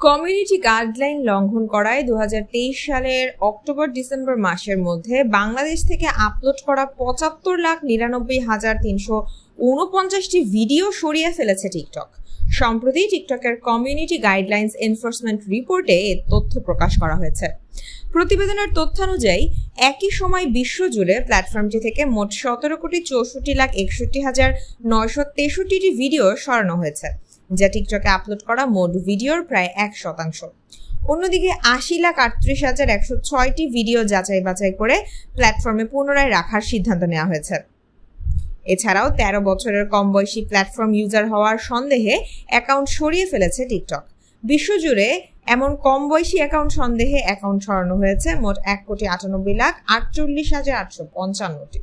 Community guideline লঙ্ঘন করায় 2023 সালের অক্টোবর-ডিসেম্বর মাসের মধ্যে বাংলাদেশ থেকে আপলোড করা ৭৫,৯৯,৩৪৯টি ভিডিও সরিয়ে ফেলেছে টিকটক। সম্প্রতি টিকটকের কমিউনিটি গাইডলাইন্স এনফোর্সমেন্ট রিপোর্টে এ তথ্য প্রকাশ করা হয়েছে। প্রতিবেদনের তথ্যানুযায়ী একই সময় বিশ্বজুড়ে প্ল্যাটফর্মটি থেকে মোট ১৭,৬৪,৬১,৯৬৩টি ভিডিও সরানো হয়েছে, যা টিকটকে আপলোড করা মোট ভিডিওর প্রায় 1%। অন্যদিকে ৮০,৩৮,১০৬টি ভিডিও যাচাই বাছাই করে প্ল্যাটফর্মে পুনরায় রাখার সিদ্ধান্ত নেওয়া হয়েছে। এছাড়াও ১৩ বছরের কম বয়সী প্ল্যাটফর্ম ইউজার হওয়ার সন্দেহে অ্যাকাউন্ট সরিয়ে ফেলেছে টিকটক। বিশ্বজুড়ে এমন কম বয়সী অ্যাকাউন্ট সন্দেহে অ্যাকাউন্ট সরানো হয়েছে মোট ১,৯৮,৪৮,৮৫৫টি।